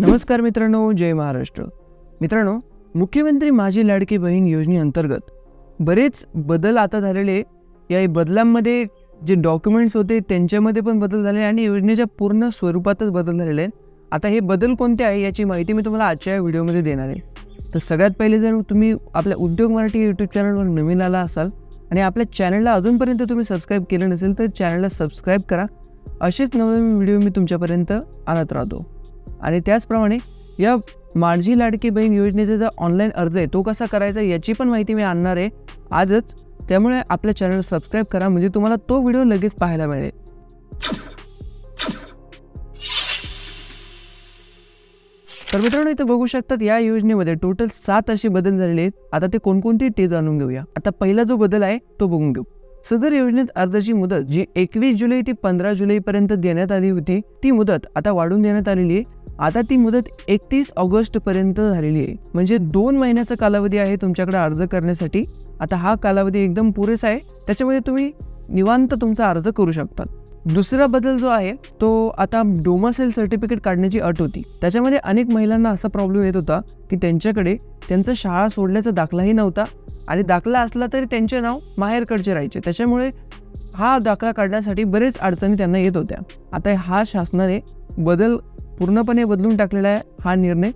नमस्कार मित्रांनो, जय महाराष्ट्र। मित्रांनो, मुख्यमंत्री माझी लाडकी बहीण योजनेअंतर्गत बरेच बदल आता झालेले। या बदलांमध्ये जे डॉक्युमेंट्स होते त्यांच्यामध्ये पण बदल झाले आणि योजनेच्या पूर्ण स्वरूपातच बदल झालेले आहेत। आता हे बदल कोणते आहे याची माहिती मी तुम्हाला आजच्या व्हिडिओमध्ये देणार आहे। तर सगळ्यात पहिले जर तुम्ही आपल्या उद्योग मराठी यूट्यूब चॅनलवर नवीन आला असाल आणि आपल्या चॅनलला अजूनपर्यंत तुम्ही सबस्क्राइब केलं नसेल तर चॅनलला सबस्क्राइब करा। असेच नवीन व्हिडिओ मी तुमच्यापर्यंत आणत राहतो। आणि त्याचप्रमाणे या माझी लाडकी बहीण योजनेचा जो ऑनलाईन अर्ज आहे तो कसा करायचा याची पण माहिती मी आणणार आहे आजच। त्यामुळे आपल्या चॅनलला सबस्क्राइब करा म्हणजे तुम्हाला तो व्हिडिओ लगेच पाहायला मिळेल। तर मित्रांनो, इथे बघू शकतात या योजनेमध्ये टोटल 7 असे बदल झालेले आहेत। आता ते कोणकोणते ते जाणून घेऊया। आता पहिला जो बदल आहे तो बघून घेऊ। सदर योजनेत अर्जाची मुदत जी 21 जुलै ते 15 जुलै पर्यंत देण्यात आली होती ती मुदत आता वाढवून देण्यात आलेली आहे। आता ती मुदत 31 ऑगस्ट पर्यंत झालेली आहे, म्हणजे 2 महिन्याचा कालावधी आहे तुमच्याकडे अर्ज करण्यासाठी। आता हा कालावधी एकदम पुरेसा आहे, त्याच्यामध्ये तुम्ही निवांत तुमचा अर्ज करू शकता। दुसरा बदल जो आहे तो आता डोमासाइल सर्टिफिकेट काढण्याची अट होती। त्याच्यामध्ये अनेक महिलांना असा प्रॉब्लेम येत होता की त्यांच्याकडे त्यांचा शाळा सोडल्याचा दाखलाही नव्हता आणि दाखला असला तरी त्यांचे नाव माहेरकडचे राहायचे, त्याच्यामुळे हा दाखला काढण्यासाठी बरेच अडचणी त्यांना येत होत्या। आता हा शासनाने बदल पूर्णपणे बदलून टाकलेला आहे हा निर्णय।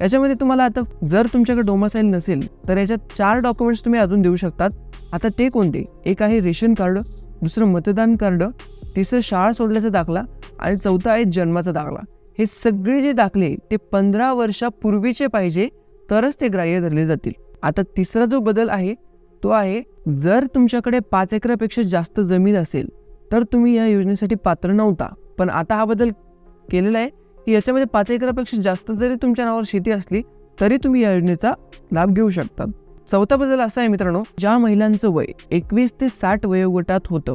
याच्यामध्ये तुम्हाला आता जर तुमच्याकडे डोमासाइल नसेल तर याच्यात 4 डॉक्युमेंट्स तुम्ही अजून देऊ शकतात। आता ते कोणते? एक आहे रेशन कार्ड, दुसरं मतदान कार्ड, तिसरं शाळा सोडल्याचा दाखला आणि चौथा आहे जन्माचा दाखला। हे सगळे जे दाखले ते 15 वर्षापूर्वीचे पाहिजे तरच ते ग्राह्य धरले जातील। आता तिसरा जो बदल आहे तो आहे जर तुमच्याकडे 5 एकरापेक्षा जास्त जमीन असेल तर तुम्ही या योजनेसाठी पात्र नव्हता, पण आता हा बदल केलेला आहे की याच्यामध्ये 5 एकरापेक्षा जास्त जरी तुमच्या नावावर शेती असली तरी तुम्ही या योजनेचा लाभ घेऊ शकता। चौथा बदल असा आहे मित्रांनो, ज्या महिलांचं वय 21 ते 60 वयोगटात होतं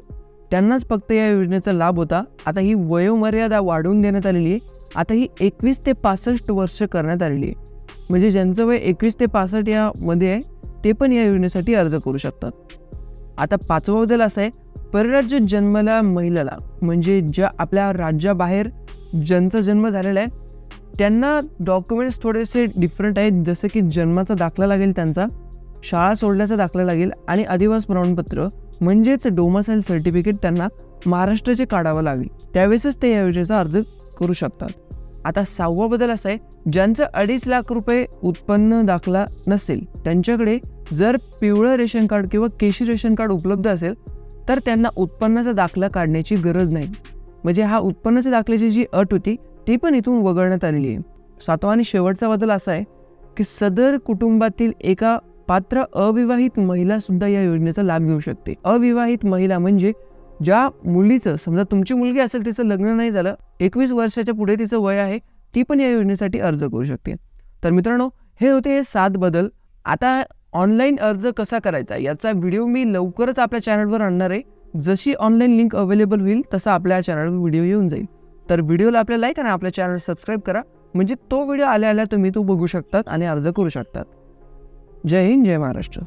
त्यांनाच फक्त या योजनेचा लाभ होता। आता ही वयोमर्यादा वाढवून देण्यात आलेली आहे। आता ही 21 ते 65 वर्ष करण्यात आलेली आहे, म्हणजे ज्यांचं वय 21 ते 65 यामध्ये आहे ते पण या योजनेसाठी अर्ज करू शकतात। आता पाचवा बदल असा आहे, परराज्यात जन्मलेल्या महिलाला म्हणजे ज्या आपल्या राज्याबाहेर ज्यांचा जन्म झालेला आहे त्यांना डॉक्युमेंट्स थोडेसे डिफरंट आहेत। जसं की जन्माचा दाखला लागेल, त्यांचा शाळा सोडल्याचा दाखला लागेल आणि अधिवास प्रमाणपत्र म्हणजेच डोमासाइल सर्टिफिकेट त्यांना महाराष्ट्राचे काढावं लागेल, त्यावेळेसच ते या योजनेचा अर्ज करू शकतात। आता 6वा बदल असा आहे, ज्यांचं 2.5 लाख रुपये उत्पन्न दाखला नसेल त्यांच्याकडे जर पिवळं रेशन कार्ड किंवा केशरी रेशन कार्ड उपलब्ध असेल तर त्यांना उत्पन्नाचा दाखला काढण्याची गरज नाही, म्हणजे हा उत्पन्नाच्या दाखल्याची जी अट होती ती पण इथून वगळण्यात आलेली आहे। 7वा आणि शेवटचा बदल असा आहे की सदर कुटुंबातील एका पात्र अविवाहित महिला सुद्धा या योजनेचा लाभ घेऊ शकते। अविवाहित महिला म्हणजे ज्या मुलीचं, समजा तुमची मुलगी असेल तिचं लग्न नाही झालं, 21 वर्षाच्या पुढे तिचं वय आहे, ती पण या योजनेसाठी अर्ज करू शकते। तर मित्रांनो, हे होते हे 7 बदल। आता ऑनलाईन अर्ज कसा करायचा याचा व्हिडिओ मी लवकरच आपल्या चॅनलवर आणणार आहे। जशी ऑनलाईन लिंक अवेलेबल होईल तसा आपल्या चॅनलवर व्हिडिओ येऊन जाईल। तर व्हिडिओला आपल्या लाईक आणि आपल्या चॅनल सबस्क्राइब करा म्हणजे तो व्हिडिओ आल्या तुम्ही तो बघू शकतात आणि अर्ज करू शकतात। जय हिंद, जय महाराष्ट्र।